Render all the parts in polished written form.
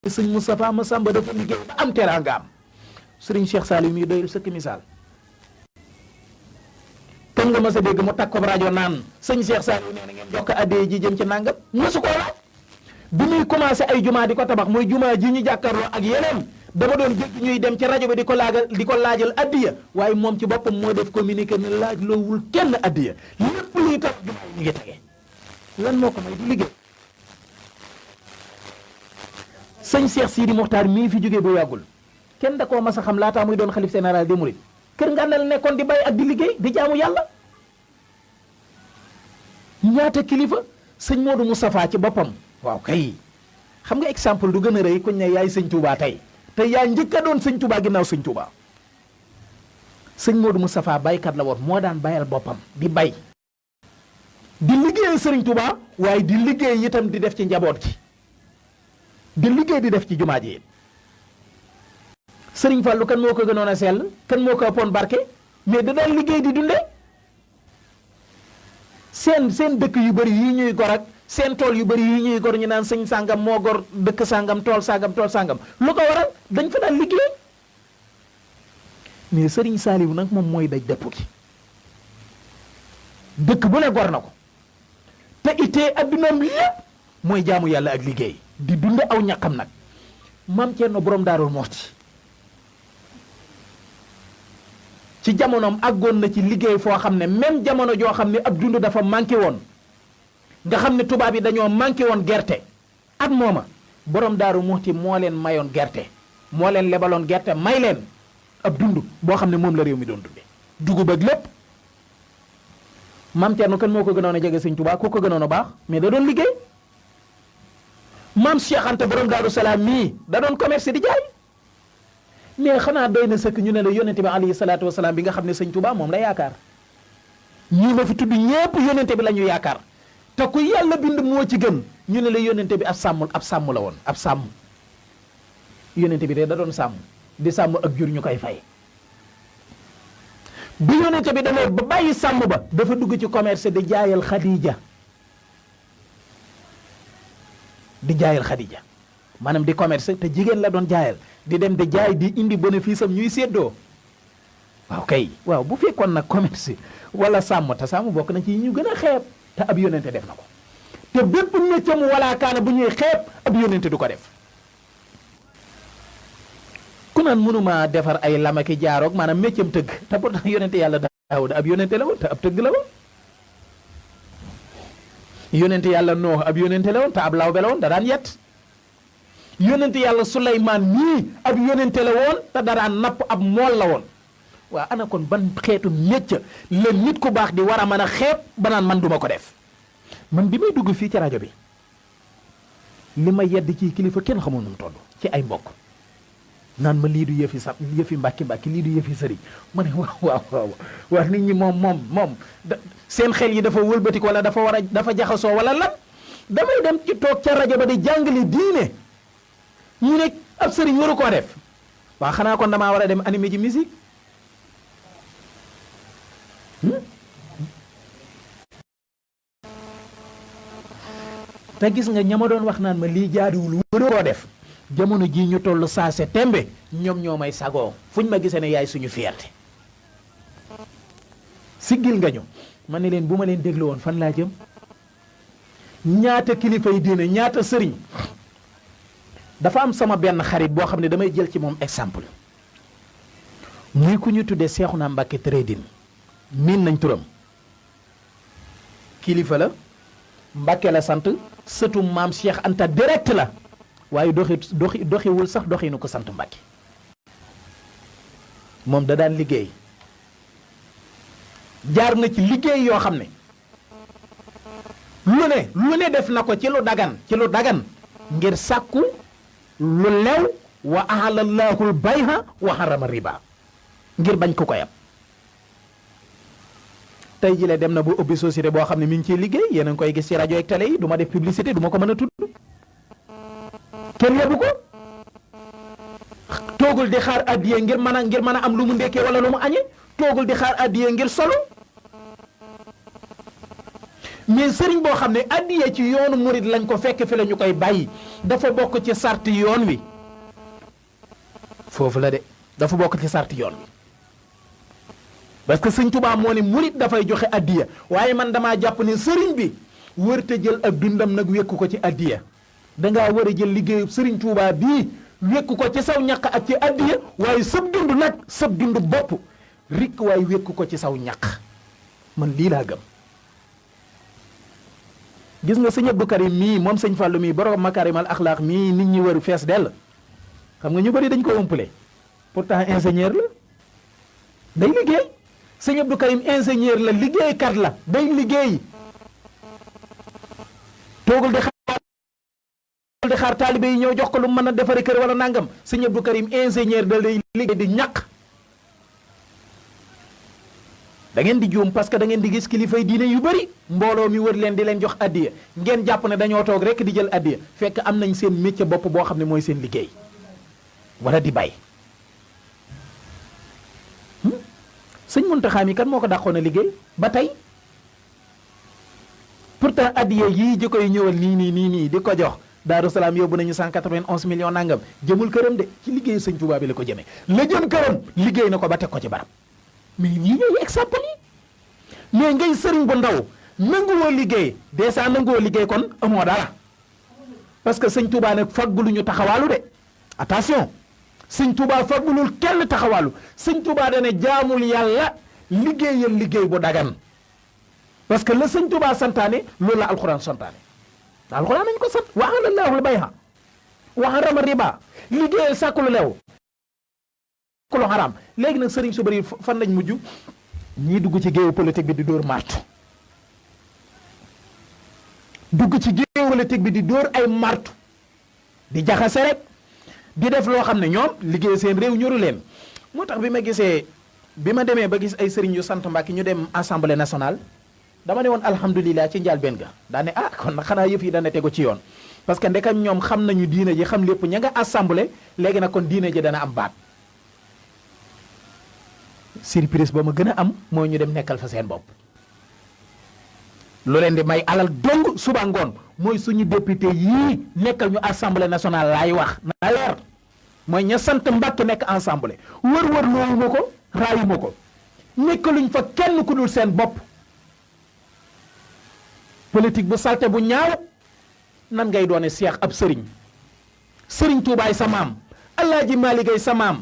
sëñ Moustapha Massamba dafa liggéey ba am teraangaam sëriñ Cheikh Saliou mii doyul sëkk misaal kan nga mas a dégg mu takk ko rajo naan sëñ Cheikh Saliou nee na ngeen jox ko addee ji jëm ci nàngam mosu koo laaj bi muy commencé ay jumaa di ko tabax mooy jumaa ji ñu jàkkaarloo ak yeneen dama doon dégg ñuy dem ci rajo bi di ko laajal addiya waaye moom ci boppam moo def communiqué ne laaj loowul kenn addiya lépp luy tax jumaa yi ñu ngi tege lan moo ko may di liggéey sëñ Cheikh Sidi Mokhtar mii fi jógee bu yàggul kenn da koo mas a xam laataa muy doon xalif général des mourides kër nga la nekkoon di bay ak di liggéey di jaamu yàlla ñaata kilifa sëñ Modou Moustapha ci boppam waaw kay xam nga exemple du gën a rëy kuñ ne yaay sëñ Touba tey te yaa njëkk a doon sëñ Touba ginnaaw sëñ Touba sëñ Modou Moustapha baykat la woon moo daan bayal boppam di bay di liggéeyal sëriñ Touba waaye di liggéey itam di def ci njaboot gi di liggéey di def ci jumaa ji sëriñ Fallou kan moo ko gënoon a sell kan moo ko ëppoon barke mais da daan liggéey di dundee seen dëkk yu bëri yi ñuy gor ak seen tool yu bëri yi ñuy gor ñu naan sëñ sàngam moo gor dëkk sàngam tool sàngam lu ko waral dañ fa daan liggéey mais sëriñ Saliou nag moom mooy daj dëpp gi dëkk bu ne gor na ko te itee addunaam lépp mooy jaamu yàlla ak liggéey di dunde aw ñaqam nag maam Thierno borom Daarul Muxti ci jamonoom àggoon na ci liggéey foo xam ne même jamono joo xam ne ab dund dafa manqué woon nga xam ne tubaab yi dañoo manqué woon gerte ak mooma borom Daaru Muxti moo leen mayoon gerte moo leen lebaloon gerte may leen ab dund boo xam ne moom la réew mi doon dunde dugub ak lépp maam Thierno kan moo ko gënoon a jege sëñ Tuubaa ku ko gënoon a baax mais da doon liggéey maam Cheikh Anta borom Daaru Salaam mii da doon commerce di jaay mais xanaa doy na sëkk ñu ne la yonente bi alayhi salaatu wasalaam bi nga xam ne sëñ Tuubaa moom la yaakaar ñii ma fi tudd ñépp yonente bi la ñu yaakaar te ku yàlla bind moo ci gën ñu ne la yonente bi ab sàmm la woon ab sàmm yonente bi de da doon sàmm di sàmm ak jur ñu koy fay bu yonente bi demee ba bàyyi sàmm ba dafa dugg ci commerce di jaayal Xadija maanaam di commerce te jigéen la doon jaayal di dem di jaay di indi bénéfice am ñuy séddoo waaw kay waaw bu fekkoon nag commerce wala sàmm te sàmm bokk na ci ñu gën a xeeb te ab yónente def na ko te bépp métier mu wala kaana bu ñuy xeeb ab yónente du ko def ku naan mënuma defar ay lamaki jaaroog maanaam métier am tëgg te pourtant yónente yàlla Daawuda ab yónente la woon te ab tëgg la woon yónente yàlla Nooh ab yónente la woon te ab lawbe la woon da daan yett yónente yàlla Suleymaan mii ab yónente la woon te da daan napp ab mool la woon waaw ana kon ban xeetu métier la nit ku baax di war a mën a xeeb ba naan man duma ko def man bi may dugg fii ci rajo bi li ma yedd ci kilifa kenn xamul nu mu toll ci ay mbokk naan ma lii du yëfi mbàkki lii du yëfi sëriñ ma ne waaw nit ñi moom seen xel yi dafa wëlbati wala dafa jaxasoo wala lan damay dem ci toog ca rajo ba di jàngale diine ñu ne ab sëriñ waru koo def waaw xanaa kon damaa war a dem animé ji musique te gis nga ñama doon wax naan ma lii jaaduwul waru koo def jamono jii ñu toll saase tembe ñoom ñoo may sagoo fuñ ma gisee ne yaay suñu fierté siggil nga ñu ma ne leen bu ma leen déglu woon fan laa jëm ñaata kilifa yi diine ñaata sëriñ dafa am sama benn xarit boo xam ne damay jël ci moom exemple muy ku ñu tuddee Seexuna Mbàkke Trading miin nañ turam kilifa la Mbàkke la sant sëtu maam Cheikh Anta direct la waaye doxiwul sax doxinu ko sant Mbàkke moom da daan liggéey jaar na ci liggéey yoo xam ne lu ne def na ko ci lu dagan ngir sàkku lu lew wa ahalallaahu al-bay'a wa harrama riba ngir bañ ko yab tey jii dem na bu ubbi société boo xam ne mi ngi ciy liggéey yéen a ngi koy gis ci rajo ak télé yi du ma def publicité du ma ko mën a tudd kenn yabu ko toogul di xaar addiye ngir mën a am lu mu ndekkee wala lu mu añee toogul di xaar addiye ngir solo mais sëriñ boo xam ne addiya ci yoonu murid lañ ko fekk fi la ñu koy bàyyi dafa bokk ci sarti yoon wi foofu la de dafa bokk ci sarti yoon wi parce que sëñ Tuubaa moo ne murid dafay joxe addiya waaye man damaa jàpp ne sëriñ bi wërte jël ak dundam nag wékku ko ci addiya dangaa war a jël liggéeyu sëriñ Tuubaa bii wékku ko ci saw ñaq ak ci addiya waaye sëb dund nag sëb dund bopp rikk waaye wékku ko ci saw ñaq man lii laa gëm gis nga sëñ Abdou Karim mii moom sëñ Fallou mii borom makarimal axlaaq mii nit ñi wër fees dell xam nga ñu bëri dañ ko ëmpale pourtant ingénieur la day liggéey sëñ Abdou Karim ingénieur la liggéeykat la day liggéey toogul di xaar taalibe yi ñëw jox ko lu mën a defari kër wala nangam sëñ Abdou Karim ingénieur da lay liggéey di ñàkk da ngeen di juum parce que da ngeen di gis kilifay diine yu bëri mbooloo mi wër leen di leen jox addiya ngeen jàpp ne dañoo toog rek di jël addiya fekk am nañ seen métier bopp boo xam ne mooy seen liggéey wala di bay sëñ Muntaxa mi kan moo ko dàqoon a liggéey ba tey pourtant addiya yii ji koy ñëwal nii di ko jox Daaru Salaam yóbbu nañu 191 millions nangam jëmul këram de ci liggéeyu sëñ Tuubaa bi la ko jëmee la jëm këram liggéey na ko ba teg ko ci barab mais yii ñooy exemple yi mais ngay sëriñ bu ndaw nanguwoo liggéey dèjà nanguwoo liggéey kon amoo dara parce que sëñ Tuubaa nag faggulu ñu taxawaalu de attention sëñ Tuubaa faggulul kenn taxawaalu sëñ Tuubaa dana jaamul yàlla liggéeyal liggéey bu dagan parce que la sëñ Tuubaa santaane loolu la alxuraan santaane alxuraan nañ ko sant wa ahallallaahu al-bay'a wa harrama riba liggéeyal sàkku lu lew ku lu xaraam léegi nag sëriñ su bëri fan lañ mujj ñii dugg ci géewu politique bi di dóor martu dugg ci géewu politique bi di dóor ay martu di jaxase rek di def loo xam ne ñoom liggéey seen réew ñoru leen moo tax bi ma demee ba gis ay sëriñ yu sant Mbàkke ñu dem assemblée nationale dama ne woon alhamdulilah ci njaal benn ga daa ne kon nag xanaa yëf yi dana tegu ci yoon parce que ndekam ñoom xam nañu diine ji xam lépp ña nga assemblée léegi nag kon diine ji dana am baat surprise ba ma gën a am mooy ñu dem nekkal fa seen bopp lu leen di may alal dong suba ngoon mooy suñu député yii nekkal ñu assemblée nationale laay wax na leer mooy ña sant Mbàkke nekk assemblée wër loolu ma ko raayu ma ko nekkaluñ fa kenn ku dul seen bopp politique bu salte bu ñaaw nan ngay doone seex ab sëriñ Tuubaay sa maam Alaaji Maaligay sa maam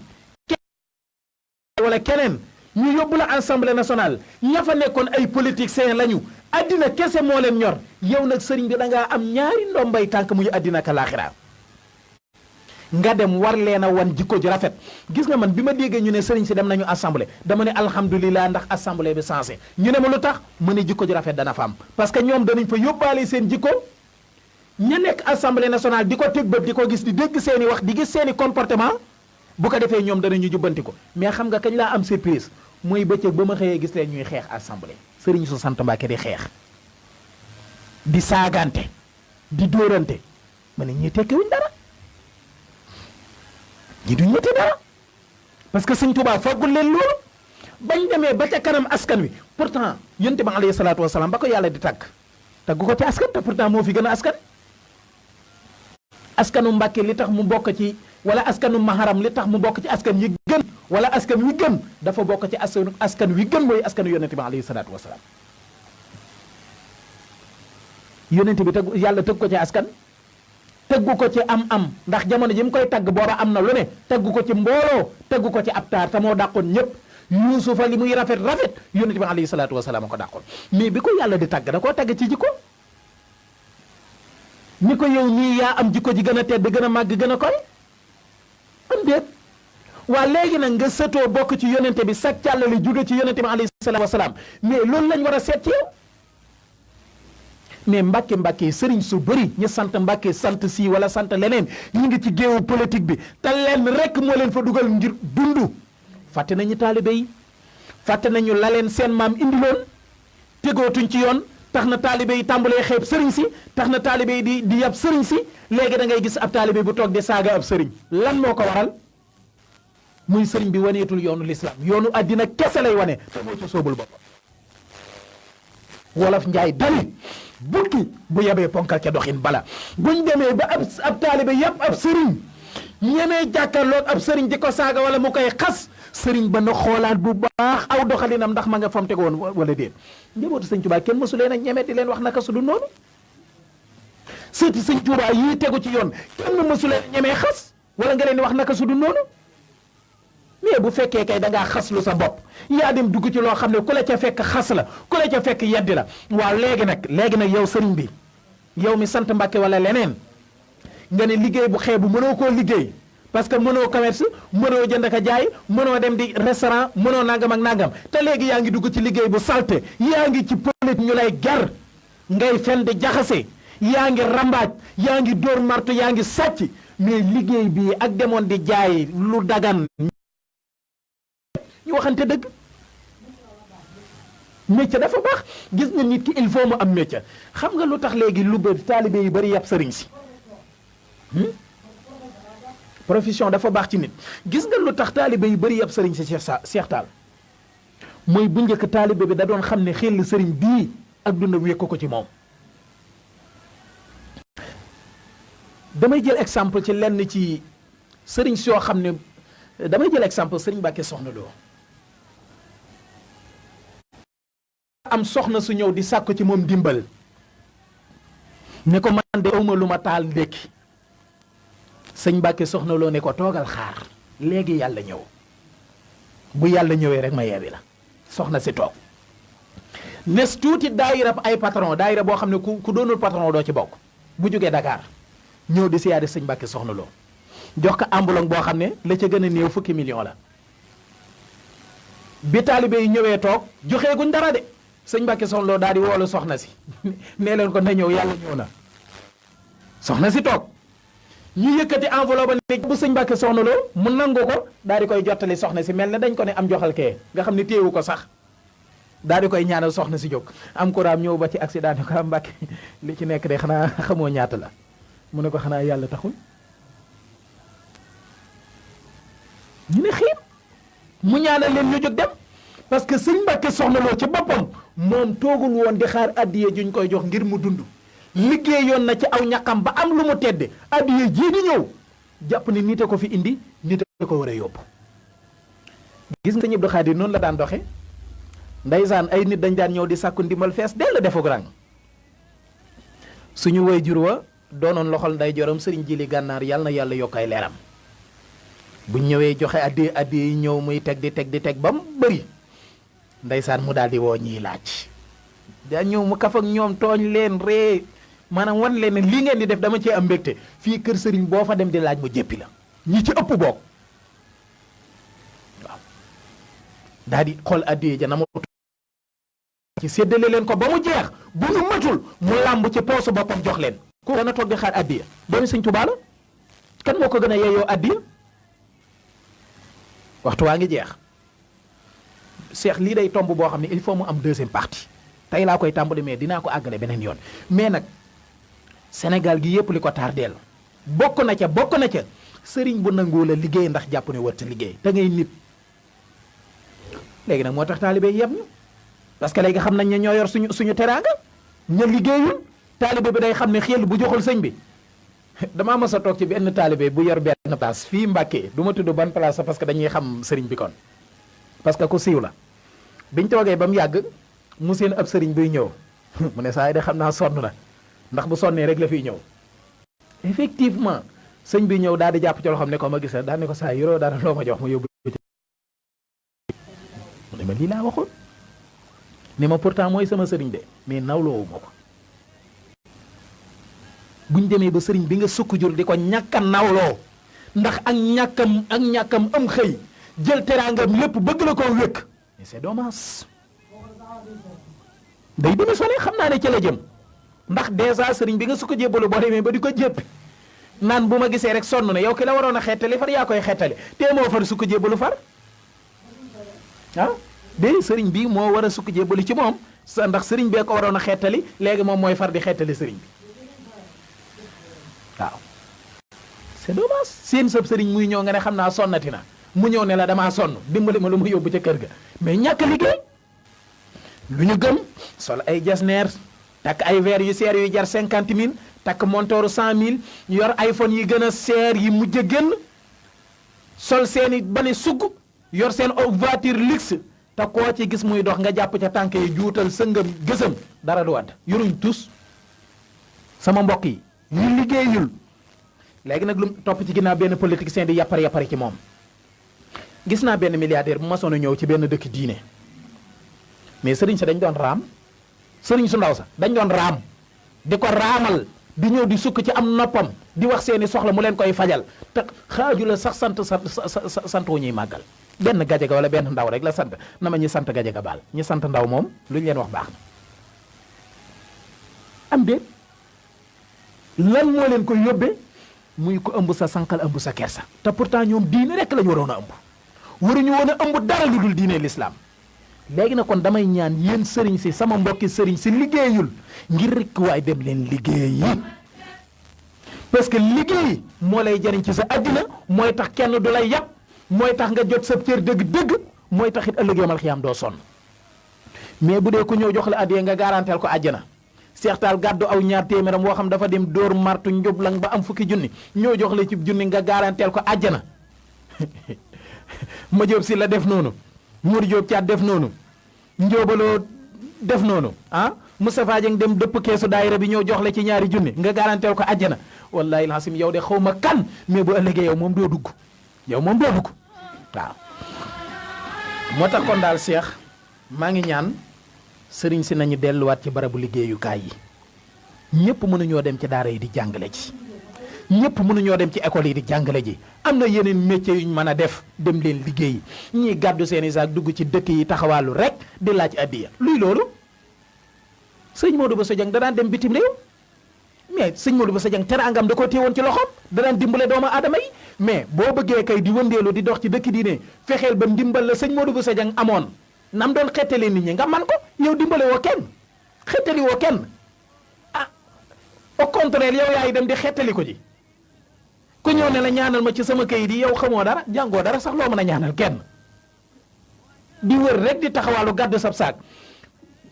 wala keneen ñu yóbbu la assemblée nationale ña fa nekkoon ay politiciens lañu addina kese moo leen ñor yow nag sëriñ bi da ngaa am ñaari ndombay tànk muy addina ka laaxira nga dem war leen a wan jikko ji rafet gis nga man bi ma déggee ñu ne sëriñ si dem nañu assemblée dama ne alhamdulilah ndax assemblée bi sensé ñu ne ma lu tax ma ne jikko ji rafet dana fa am parce que ñoom danañ fa yóbbaale seen jikko ña nekk assemblée nationale di ko teg bët di ko gis di dégg seeni wax di gis seeni comportement bu ko defee ñoom danañu jubbanti ko mais xam nga kañ laa am surprise mooy bëccëg ba ma xëyee gis leen ñuy xeex assemblée sëriñ su sant Mbàkke di xeex di saagante di dóorante ma ne ñuy tekkiwuñ dara ñi duñ ñetti dara parce que sëñ Tuubaa faggul leen loolu bañ demee ba ca kanam askan wi pourtant yonent ba alayhi salaatu wasalaam ba ko yàlla di tagg ko ci askan te pourtant moo fi gën a askanu Mbàkke li tax mu bokk ci wala askanu maharam li tax mu bokk ci askan yi gën wala askan wi gën dafa bokk ci askan wi gën mooy askanu yonent bi alayhi salaatu wasalaam yonent bi tëgg yàlla tëgg ko ci askan tëggu ko ci am ndax jamono ji mu koy tagg booba am na lu ne tëggu ko ci mbooloo tëggu ko ci ab taar te moo dàqoon ñëpp yuusufa li muy rafet yonent bi alayhi salaatu wasalaam a ko dàqoon mais bi ko yàlla di tagg da koo tagg ci jikko ni ko yow nii yaa am jikko ji gën a tedd gën a màgg gën a koy am déet waa léegi nag nga sëtoo bokk ci yonente bi sag càllali jóge ci yonente bi alayhi salaatu wasalaam mais loolu lañ war a seet ci yow mais mbàkke sëriñ su bëri ñu sant mbàkke sant si wala sant leneen ñi ngi ci géewu politique bi te leen rek moo leen fa dugal ngir dund fàtte nañu taalibe yi fàtte nañu la leen seen maam indiloon tegootuñ ci yoon tax na taalibe yi tàmbalee xeeb sëriñ si tax na taalibe yi di yab sëriñ si léegi da ngay gis ab taalibe bu toog di saaga ab sëriñ lan moo ko waral muy sëriñ bi waneetul yoonu lislaam yoonu àddina kese lay wane te moo ci soobul boppam wolof njaay dali bukki bu yebee ponkal ca doxin bala buñ demee ba ab taalibe yëpp ab sëriñ ñemee jàkkaarloog ab sëriñ di ko saaga wala mu koy xas sëriñ ba na xoolaat bu baax aw doxalinam ndax ma nga fam tegoon wala déet njabootu sëñ Tuubaa kenn mësu leen a ñeme di leen wax naka su du noonu sëti sëñ Tuubaa yii tegu ci yoon kenn mësu leen a ñemee xas wala nga leen di wax naka su du noonu mais bu fekkee kay da ngaa xaslu sa bopp yaa dem dugg ci loo xam ne ku la ca fekk xas la ku la ca fekk yeddi la waaw léegi nag yow sëriñ bi yow mi sant Mbàkke wala leneen nga ne liggéey bu xeebu mënoo koo liggéey parce que mënoo commerce mënoo jënd ka jaay mënoo dem di restaurant mënoo nangam ak nangam te léegi yaa ngi dugg ci liggéey bu salte yaa ngi ci politique ñu lay gar ngay fen di jaxase yaa ngi rambaaj yaa ngi dóor martu yaa ngi sàcc mais liggéey bi ak demoon di jaay lu dagan ñu waxante dëgg métier dafa baax gis nga nit ki il faut mu am métier xam nga lu tax léegi lu bëri taalibe yu bari yàpp sëriñ si profession dafa baax ci nit gis nga lu tax taalibe yu bari yàpp sëriñ si Cheikh Tall mooy bu njëkk taalibe bi da doon xam ne xel sëriñ bii ak dundam wékk ko ci moom damay jël exemple ci lenn ci sëriñ soo xam ne damay jël exemple sëriñ Mbàkke Soxna Lo am soxna su ñëw di sàkku ci moom dimbal ne ko man de awma lu ma taal ndékki sëñ Mbàkke Soxna Lo ne ko toogal xaar léegi yàlla ñëw bu yàlla ñëwee rek ma yeewi la soxna si toog nes tuuti daayira ay patron daayira boo xam ne ku doonul patron doo ci bokk bu jógee Dakar ñëw di siyaare sëñ Mbàkke Soxna Lo jox ko ambulance boo xam ne la ca gën a néew fukki million la bi taalibe yi ñëwee toog joxee guñ dara de sëñ Mbàkke Soxna Lo daal di woolu soxna si nee leen ko na ñëw yàlla ñëw na soxna si toog ñu yëkkati enveloppe ne bu sëñ Mbàkke Soxna Lo mu nangu ko daal di koy jottali soxna si mel ne dañ ko ne am joxal kee nga xam ne téewu ko sax daal di koy ñaanal soxna si jóg am kuraam ñëw ba ci accident ni ko am Mbàkke li ci nekk de xanaa xamoo ñaata la mu ne ko xanaa yàlla taxul ñu ne xiim mu ñaanal leen ñu jóg dem parce que sëñ Mbàkke Soxna Lo ci boppam moom toogul woon di xaar addiye juñ koy jox ngir mu dund liggéeyoon na ci aw ñaqam ba am lu mu tedde addiye jii di ñëw jàpp ni nite ko fi indi nite ko war a yóbbu gis nga sëñ Abdou Khadir noonu la daan doxe ndeysaan ay nit dañ daan ñëw di sàkku ndimbal fees dell defuk rang suñu way jur wa doonoon loxol nday joram sëriñ Jili Gànnaar yàlla na yàlla yokk ay leeram buñ ñëwee joxe addiye yi ñëw muy teg di teg ba mu bëri ndeysaan mu daal di woo ñiy laaj daa ñëw mu kaf ak ñoom tooñ leen ree maanaam wan leen ne lii ngeen di def dama cee am mbégte fii kër sëriñ boo fa dem di laaj mu jéppi la ñi ci ëpp boog waaw daal di xool addiye ja na ma ci séddale leen ko ba mu jeex bu ñu matul mu làmb ci poosu boppam jox leen ku dana toog di xaar addiya doomi sëñ Tuubaa la kan moo ko gën a yeeyoo addiya waxtu waa ngi jeex Cheikh lii day tomb boo xam ne il faut mu am deuxième partie tey laa koy tàmbali mais dinaa ko àggale beneen yoon mais nag Sénégal gi yëpp li ko tardeel bokk na ca sëriñ bu nangoo la liggéey ndax jàpp ne wërta liggéey te ngay nit léegi nag moo tax taalibe yem ñu parce que léegi xam nañ ne ñoo yor suñu teraanga ña liggéeyul taalibe bi day xam ne xel bu joxul sëñ bi damaa mës a toog ci benn taalibe bu yor benn place fii Mbàkke du ma tudd ban place parce que dañuy xam sëriñ bi kon parce que ku siiw la biñ toogee ba mu yàgg mu seen ab sëriñ buy ñëw mu ne saa yi de xam naa sonn na ndax bu sonnee rek la fiy ñëw effectivement sëñ bi ñëw daal di jàpp ci loxoom ne ko ma gis daal ne ko saa yoroo dara loo ma jox ma yóbbu mu ne ma lii laa waxoon ne ma pourtant mooy sama sëriñ de mais nawloowu ma ko buñ demee ba sëriñ bi nga sukk jur di ko ñàkka nawloo ndax ak ñàkkam am xëy jël teraangam lépp bëgg la koo wékk mais c'est dommage day démissionné xam naa ne ci la jëm ndax dèjà sëriñ bi nga sukk jébbalu boo demee ba di ko jéppi naan bu ma gisee rek sonn na yow ki la waroon a xettali far yaa koy xettali te moo far sukk jébbalu far ah de sëriñ bi moo war a sukk jébbalu ci moom sa ndax sëriñ bee ko waroon a xettali léegi moom mooy far di xettali sëriñ bi waaw c'est dommage seen sëb sëriñ muy ñëw nga ne xam naa sonnati na mu ñëw ne la damaa sonn dimbali ma lu ma yóbbu ca kër ga mais ñàkk liggéey lu ñu gëm sol ay jasneer takk ay verre yu seer yu jar 50 000 takk montooru 100 000 yor iPhone yi gën a seer yi mujj a génn sol seeni bani sugg yor seen voiture luxe te koo ci gis muy dox nga jàpp ca tànk yi juutal sëngam gësam dara du wadd yoruñ tus sama mbokk yi yu liggéeyul léegi nag lu topp ci ginnaaw benn politicien di yappari ci moom gis naa benn milliardaire bu ma soon a ñëw ci benn dëkk diine mais sëriñ sa dañ doon raam sëriñ su ndaw sa dañ doon raam di ko raamal di ñëw di sukk ci am noppam di wax seeni soxla mu leen koy fajal te xaaju la sax sant wu ñuy màggal benn gajaga wala benn ndaw rek la sant na ma ñi sant gajaga baal ñi sant ndaw moom lu ñu leen wax baax na am déet lan moo leen koy yóbbee muy ko ëmb sa sànqal ëmb sa kersa te pourtant ñoom diine rek la ñu waroon a ëmb waruñu woon a ëmb dara lu dul diine l'islam léegi na kon damay ñaan yéen sëriñ si sama mbokki sëriñ si liggéeyul ngir rek waaye dem leen liggéeyi parce que liggéey moo lay jariñ ci sa addina mooy tax kenn du lay yàpp mooy tax nga jot sa cër dëgg-dëgg mooy tax it ëllëg yomal xiyaam doo sonn mais bu dee ku ñëw jox la addiya nga garanteel ko àjjana seextaal gàddu aw ñaar téeméeram woo xam dafa dem dóor martu njublang ba am fukki junni ñoo jox la ci junni nga garanteel ko àjjana ma jóob si la def noonu Mour Diop Thiat def noonu njóobaloo def noonu ah Moustapha Dieng dem dëpp keesu daayira bi ñëw jox la ci ñaari junni nga garanteel ko àjjana wallahi alhasim yow de xaw ma kan mais bu ëllëgee yow moom doo dugg yow moom doo dugg waaw moo tax kon daal Cheikh maa ngi ñaan sëriñ si nañu delluwaat ci barabu liggéeyukaay yi ñëpp mënuñoo dem ci daara yi di jàngale ji ñëpp mënuñoo dem ci école yi di jàngale ji am na yeneen métiers yuñ mën a def dem leen liggéeyi ñii gàddu seeni saak dugg ci dëkk yi taxawaalu rek di laaj addiya luy loolu sëñ Modou Bousso Dieng da daan dem bitim réew mais sëñ Modou Bousso Dieng teraangam da koo téewoon ci loxoom da daan dimbale doomu aadama yi mais boo bëggee kay di wëndeelu di dox ci dëkk diine fexeel ba ndimbal la sëñ Modou Bousso Dieng amoon nam doon xettali nit ñi nga man ko yow dimbale woo kenn xettali woo kenn ah au contraire yow yaay dem di xettali ko ji ku ñëw ne la ñaanal ma ci sama kayit yi yow xamoo dara jàngoo dara sax loo mën a ñaanal kenn di wër rek di taxawaalu gàddu sab saak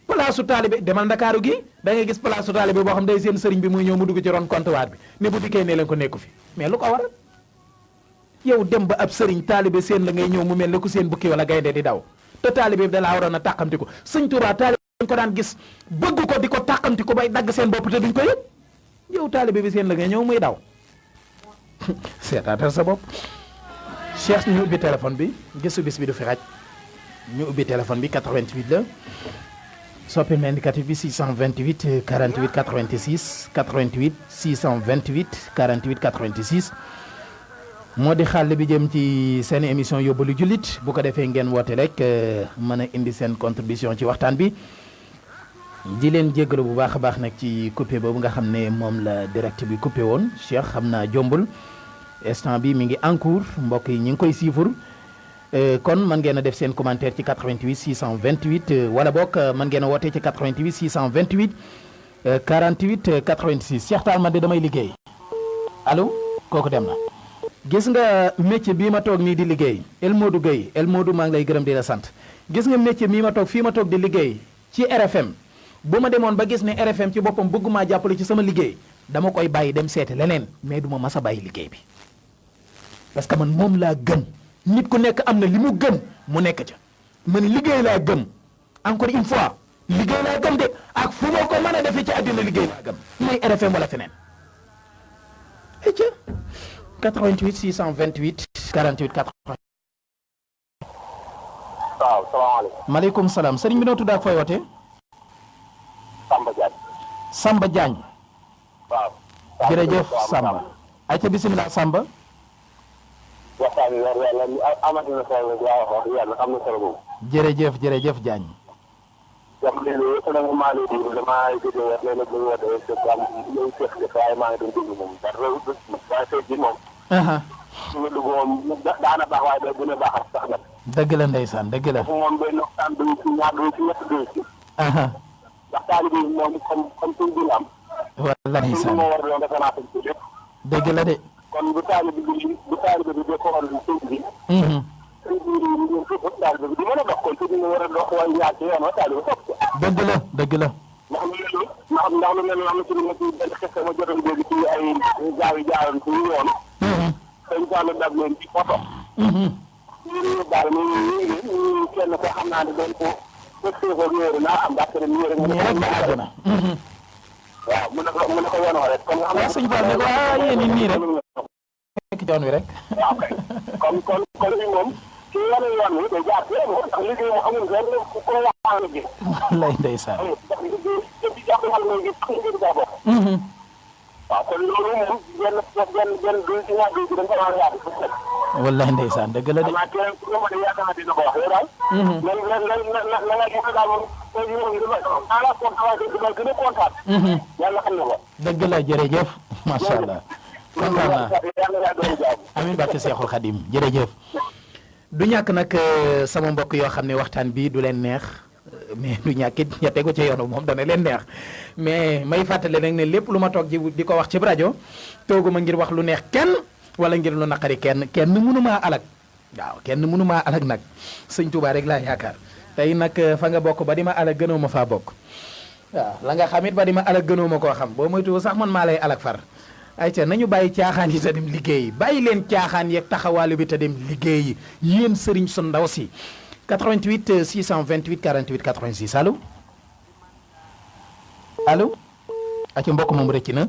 palaasu taalibe demal ndakaaru gi da ngay gis palaasu taalibe boo xam day seen sëriñ bi muy ñëw mu dugg ci ron comptoir bi ne bu dikkee ne leen ko nekku fi mais lu ko waral yow dem ba ab sëriñ taalibe seen la ngay ñëw mu mel ne ku seen bukki wala gaynde di daw te taalibe bi da laa waroon a tàqamti ko sëñ Tuubaa taalibe dañ ko daan gis bëgg ko di ko tàqamti ko bay dagg seen bopp te duñ ko yëg yow taalibe bi seen la ngay ñëw muy daw seetaatal sa bopp Cheikh ñu ubbi téléphone bi gëstu bis bi du fi xaj ñu ubbi téléphone bi 88 la soppi indicatif bi 628 48 86 88 628 48 86 moo di xàll bi jëm ci seen émission yóbbalu jullit bu ko defee ngeen woote rek mën a indi seen contribution ci waxtaan bi di leen jéggalu bu baax a baax nag ci coupé boobu nga xam ne moom la direct bi coupé woon Cheikh xam naa jombul instant bi mi ngi en cours mbokk yi ñu ngi koy siifur kon mën ngeen a def seen commentaire ci 88 628 wala boog mën ngeen a wootee ci 88 628 48 86 Cheikh Tall man de damay liggéey allo kooku dem na. gis nga métier bii ma toog nii di liggéey El Modou Gueye El Modou maa ngi lay gërëm di la sant gis nga métier mii ma toog fii ma toog di liggéey ci RFM bu ma demoon ba gis ne RFM ci boppam bëggumaa jàppale ci sama liggéey dama koy bàyyi dem seeti leneen mais du ma mas a bàyyi liggéey bi parce que man moom laa gëm nit ku nekk am na li mu gëm mu nekk ca man liggéey laa gëm encore une fois liggéey laa gëm de ak fu ma ko mën a defee ci àddina liggéey laa gëm mooy RFM wala feneen 88 628 48 80. waaw salaamaaleykum. maaleykum salaam sëriñ bi noo tudd ak fooy wootee. Samba Diagne. Samba Diagne. waaw. jërëjëf Samba. ayca bisimilah Samba. waxtaan bi amati na solo waaw wax yàlla am na solo boobu. jërëjëf jërëjëf Diagne. jàpp nañu ne yëpp nag maa ngi déglu damaa gëj a wax léeg-léeg bu ñu wootee fekk am yow fekk waaye maa ngi doon déglu moom dara waaye tey jii moom. su ma dugg moom daana baax waaye day gën a baaxal sax nag. dëgg la ndeysaan dëgg la. moom day noxtaan duñ ci ñaar duñ ci ñett duñ ci. ndax taalibe bi moom comme suñ bi am. wala ndeysaan moo war a doon référence ci lépp. dëgg la de. kon bu taalibe bi de xool suñ bi. suñ bi di mën a dox kon suñ bi war a dox waaye ñaar ci yoon wa taalibe topp ci. dëgg la dëgg la. ndax lu mel ni am na ci lu ma ci benn xese ma jotoon dégg ci ay gaaw yi jaaroon ci yoon. dañ ko ànd dag leen ci photo. ñu daal ñu kenn ko xam naa ne dañ ko fekk ko ñëwee naa am ndax ren ñëwee rek mu ne waaw mu ne ko wonoo rek comme nga xam sëñ Fall ne ko yéen it nii rek nekk ci yoon wi rek waaw kay kon li moom ci yeneen yoon wi day jaar ci yoon ndax liggéey mu amul fenn ku ko waxaan la gis lay ndeysaan ndax liggéey ci jox xal mooy gis liggéey daa bokk waaw kon loolu moom benn du ci ñaar du ci dañ ko war a yaatu wallahi ndeysaan dëgg la de xanaa keneen ku ma de yaakaar dina ko wax yow daal na nga gis daal moom tey jii moom ala kontaan dama gën a kontaan yàlla xam na ko dëgg la jërëjëf macha allah kontaan naa amiin barke Seexul Xadim jërëjëf du ñàkk nag sama mbokk yoo xam ne waxtaan bi du leen neex mais du ñàkk it ña tegu ci yoonu moom dana leen neex mais may fàttale nag ne lépp lu ma toog di ko wax ci rajo tooguma ngir wax lu neex kenn wala ngir lu naqari kenn mënumaa alag waaw kenn mënumaa alag nag sëñ Touba rek laa yaakaar tey nag fa nga bokk ba di ma alag gënoo ma faa bokk waaw la nga xamit ba di ma alag gënoo ma koo xam boo moytuwul sax man maa lay alag far ayca nañu bàyyi caaxaan yi te dem liggéeyi bàyyi leen caaxaan yeeg taxawaalu bi te dem liggéeyi yéen sëriñ su ndaw si 88 628 48 86 allo allo ayca mbokk moom rëcc na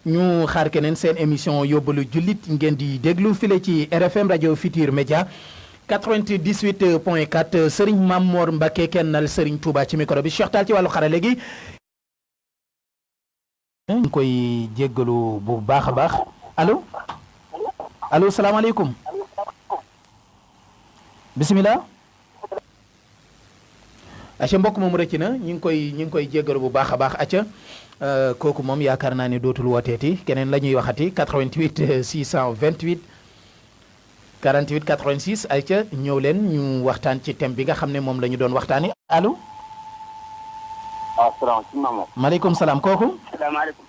ñu xaar keneen seen émission yóbbalu jullit ngeen di déglu file ci RFM rajo Futur Média 98.4 Serigne Mamor Mbacke kennal Serigne Touba ci micro bi Cheikh Tall ci wàllu xarale gi. ñu ngi koy jéggalu bu baax a baax allo allo salaamaaleykum bisimilah. acca mbokk moom rëcc na ñu ngi koy jéggalu bu baax a baax acca kooku moom yaakaar naa ne dootul wooteeti keneen la ñuy waxati 88 628 48 86 ayca ñëw leen ñu waxtaan ci thème bi nga xam ne moom la ñu doon waxtaani allo. waaw salaamaaleykum. maaleykum salaam kooku. salaamaaleykum.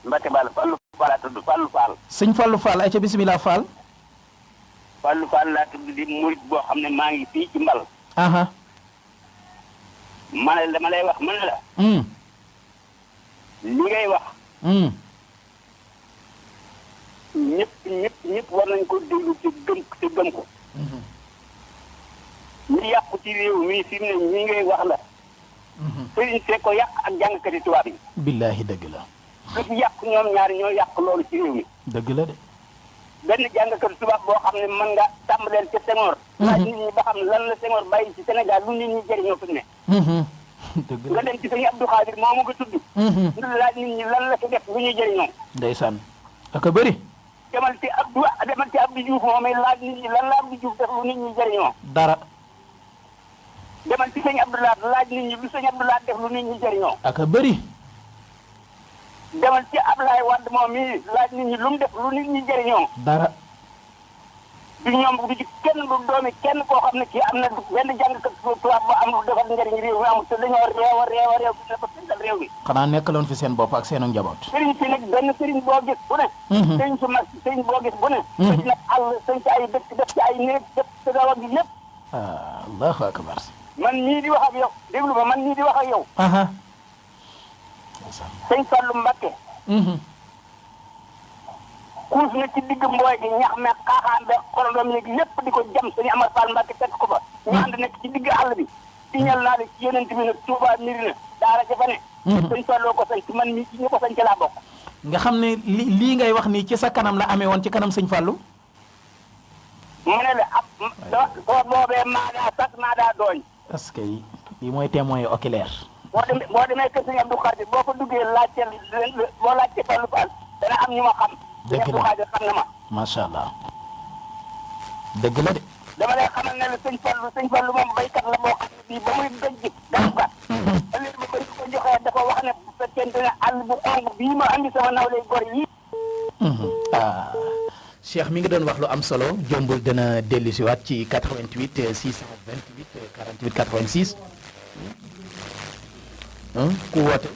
Mbacke Balla Fallou Fall laa tudd Fallou Fall. sëñ Fallou Fall ayca bisimilah Fall. Fallou Fall laa tudd di murit boo xam ne maa ngi fii ci Mbal. ma ne dama lay wax ma ne la. li ngay wax. ñëpp war nañ ko déglu ci gëm ko. ñi yàqu ci réew mi fi mu ne ñi ngay wax la. sëriñ see ko yàq ak jàngkati tubaab yi. billaahi dëgg la. lu fi yàq ñoom ñaari ñoo yàq loolu ci réew mi. dëgg la de. benn jàngkati tubaab boo xam ne mën nga tàmbaleel ca Senghor. laaj nit ñi ba xam lan la Senghor bàyyi ci Sénégal lu nit ñi jëriñoo fi mu ne. dëgg la nga dem ci sëñ Abdou Khadir moomu nga tudd. nga laaj nit ñi lan la fi def lu ñuy jëriñoo. ndeysaan ak a bëri. demal ci Abdou Diouf moom laaj nit ñi lan la Abdou Diouf def lu nit ñi jëriñoo. dara. demal ci sëñ Abdou Lahad laaj nit ñi lu sëñ Abdou Lahad def lu nit ñi jëriñoo. ak a bëri. demal ci Ablaye Wade moom mii laaj nit ñi lu mu def lu nit ñi jëriñoo. dara. du ñoom du ci kenn du doomi kenn koo xam ne kii am na benn jàngkat tubaab bu am lu defar njëriñ réew mi amul te dañoo réew bi ne ko tënkal réew mi. xanaa nekkaloon fi seen bopp ak seenu njaboot. sëriñ si nag benn sëriñ boo gis bu ne. sëriñ su mag sëriñ boo gis bu ne. sëriñ nag àll sëriñ ci ay dëkk def ci ay néeg def ci gaaw ak lépp. allahu akbar. man mii di wax ak yow déglu ma man mii di wax ak yow. sëñ Fallou Mbacké. kuus na ci digg mbooy gi ñax me xaaxaan be xorondom yeeg lépp di ko jam sëñ Amar Fall Mbacké fekk ko fa. ñu ànd nekk ci digg àll bi. signal naa ne ci yonent bi nag Touba Mirina daara ja fa ne. sëñ Fallou ko sañ ci man mii ci ñu ko sañ ci laa bokk. nga xam ne lii ngay wax nii ci sa kanam la amee woon ci kanam sëñ Fallou. mu ne la ab soo boobee maa daa dooñ. parce que lii mooy témoin oculaire. boo demee kër sëñ Abdou Khadir boo ko duggee boo laajte Fallou Fall dana am ñu ma xam. dëgg la sëñ Abdou Khadir xam na ma. macha allah. dëgg la de. dama lay xamal ne la sëñ Fallou moom baykat la boo xam ne bii ba muy gëj gi gàncax. léegi ba ko joxee dafa wax ne bu fekkente ne àll bu xonk bii ma andi sama nawle gor yi. Cheikh mi ngi doon wax lu am solo jombul dana dellu si waat ci 88 628 48 86 ku woote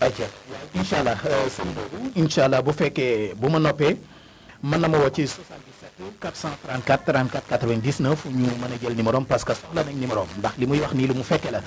ayca incha allah sëñ boobu incha allah bu fekkee bu ma noppee mën na ma woo ci 77 434 34 99 ñu mën a jël numéro am parce que soxla nañ numéro am ndax li muy wax nii lu mu fekke la.